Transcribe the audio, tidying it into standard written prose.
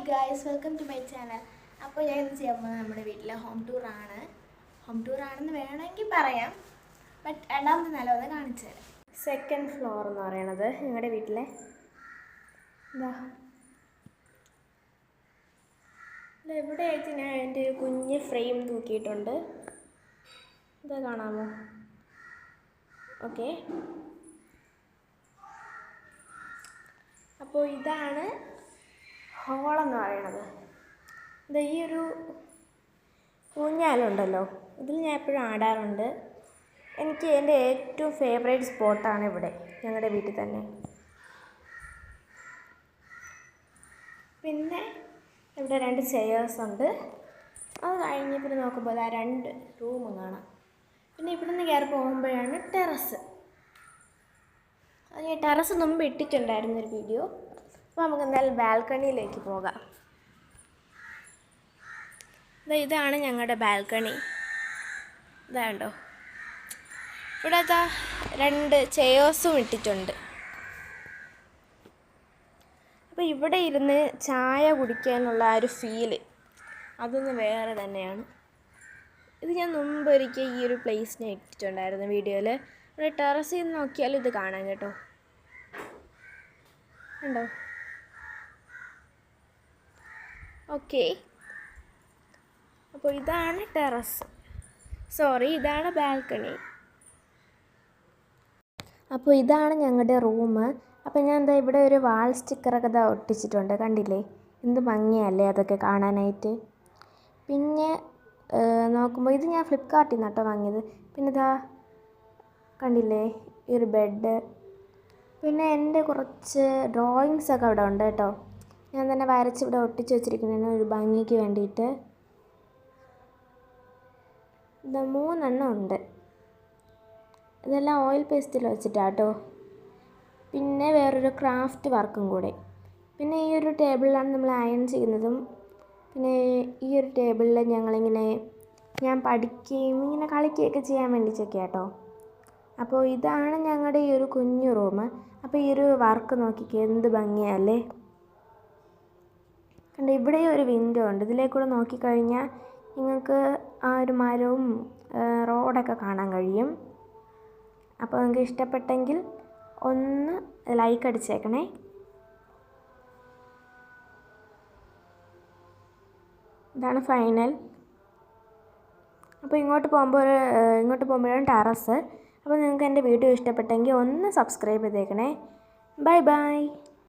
Guys, welcome to my channel. അപ്പോൾ ഞാൻ ഇന്ന് ചെയ്യാൻ പോകുന്നത് നമ്മുടെ വീട്ടിലെ ഹോം ടൂർ ആണെന്ന് വേണമെങ്കിൽ പറയാം. ബട്ട് രണ്ടാമത്തെ നില ഒന്ന് കാണിച്ചു തരാം. സെക്കൻഡ് ഫ്ലോർ എന്ന് പറയണത് ഞങ്ങളുടെ വീട്ടിലെ എവിടെയായിട്ട് ഞാൻ എൻ്റെ ഒരു കുഞ്ഞ് ഫ്രെയിം തൂക്കിയിട്ടുണ്ട്. ഇതാ കാണാമോ? ഓക്കെ, അപ്പോൾ ഇതാണ് ഹോളെന്ന് പറയണത്. ഇത് ഈ ഒരു ഊഞ്ഞാലുണ്ടല്ലോ, ഇതിൽ ഞാൻ എപ്പോഴും ആടാറുണ്ട്. എനിക്ക് എൻ്റെ ഏറ്റവും ഫേവറേറ്റ് സ്പോട്ടാണ് ഇവിടെ, ഞങ്ങളുടെ വീട്ടിൽ തന്നെ. പിന്നെ ഇവിടെ 2 ചെയേഴ്സ് ഉണ്ട്. അത് കഴിഞ്ഞ് പിന്നെ നോക്കുമ്പോൾ ആ 2 റൂമും കാണാം. പിന്നെ ഇവിടെ നിന്ന് കയറി പോകുമ്പോഴാണ് ടെറസ്. അത് ഞാൻ ടെറസ് മുമ്പ് ഇട്ടിട്ടുണ്ടായിരുന്നൊരു വീഡിയോ. അപ്പോൾ നമുക്ക് എന്തായാലും ബാൽക്കണിയിലേക്ക് പോകാം. ഇതാണ് ഞങ്ങളുടെ ബാൽക്കണി. ഇതാണ്ടോ, ഇവിടെ 2 ചെയേഴ്സും ഇട്ടിട്ടുണ്ട്. അപ്പോൾ ഇവിടെ ഇരുന്ന് ചായ കുടിക്കാനുള്ള ആ ഒരു ഫീല് അതൊന്ന് വേറെ തന്നെയാണ്. ഇത് ഞാൻ മുമ്പ് ഒരിക്കൽ ഈ ഒരു പ്ലേസിനെ ഇട്ടിട്ടുണ്ടായിരുന്നു വീഡിയോയിൽ. ഇവിടെ ടെറസിൽ നിന്ന് നോക്കിയാലും ഇത് കാണാം കേട്ടോ. ഉണ്ടോ? ഓക്കെ, അപ്പോൾ ഇതാണ് ടെറസ്, ഇതാണ് ബാൽക്കണി. അപ്പോൾ ഇതാണ് ഞങ്ങളുടെ റൂം. അപ്പോൾ ഞാൻ എന്താ ഇവിടെ ഒരു വാൾ സ്റ്റിക്കറൊക്കെ ഒട്ടിച്ചിട്ടുണ്ട്, കണ്ടില്ലേ? എന്ത് ഭംഗിയല്ലേ അതൊക്കെ കാണാനായിട്ട്. പിന്നെ നോക്കുമ്പോൾ ഇത് ഞാൻ ഫ്ലിപ്കാർട്ടിൽ നിന്ന് കേട്ടോ വാങ്ങിയത്. പിന്നെ ഇതാ കണ്ടില്ലേ, ഈ ഒരു ബെഡ്. പിന്നെ എൻ്റെ കുറച്ച് ഡ്രോയിങ്സൊക്കെ അവിടെ ഉണ്ട് കേട്ടോ. ഞാൻ തന്നെ വരച്ച് ഇവിടെ ഒട്ടിച്ച് വെച്ചിരിക്കുന്നതിന് ഒരു ഭംഗിക്ക് വേണ്ടിയിട്ട്. ഇത് 3 എണ്ണം ഉണ്ട്. ഇതെല്ലാം ഓയിൽ പേസ്റ്റിൽ വെച്ചിട്ടാണ് കേട്ടോ. പിന്നെ വേറൊരു ക്രാഫ്റ്റ് വർക്കും കൂടെ. പിന്നെ ഈ ഒരു ടേബിളിലാണ് നമ്മൾ അയൺ ചെയ്യുന്നതും. പിന്നെ ഈ ഒരു ടേബിളിൽ ഞാൻ പഠിക്കുകയും ഇങ്ങനെ കളിക്കുകയൊക്കെ ചെയ്യാൻ വേണ്ടിയിട്ടൊക്കെ കേട്ടോ. അപ്പോൾ ഇതാണ് ഞങ്ങളുടെ ഈ ഒരു കുഞ്ഞു റൂം. അപ്പോൾ ഈ ഒരു വർക്ക് നോക്കിക്കേ, എന്ത് ഭംഗിയല്ലേ. കണ്ട് ഇവിടെ ഒരു വിൻഡോ ഉണ്ട്. ഇതിലേക്കൂടെ നോക്കിക്കഴിഞ്ഞാൽ നിങ്ങൾക്ക് ആ ഒരു മരവും റോഡൊക്കെ കാണാൻ കഴിയും. അപ്പോൾ നിങ്ങൾക്ക് ഇഷ്ടപ്പെട്ടെങ്കിൽ ഒന്ന് ലൈക്ക് അടിച്ചേക്കണേ. ഇതാണ് ഫൈനൽ. അപ്പോൾ ഇങ്ങോട്ട് പോകുമ്പോഴാണ് ടെറസ്. അപ്പോൾ നിങ്ങൾക്ക് എൻ്റെ വീഡിയോ ഇഷ്ടപ്പെട്ടെങ്കിൽ ഒന്ന് സബ്സ്ക്രൈബ് ചെയ്തേക്കണേ. Bye bye.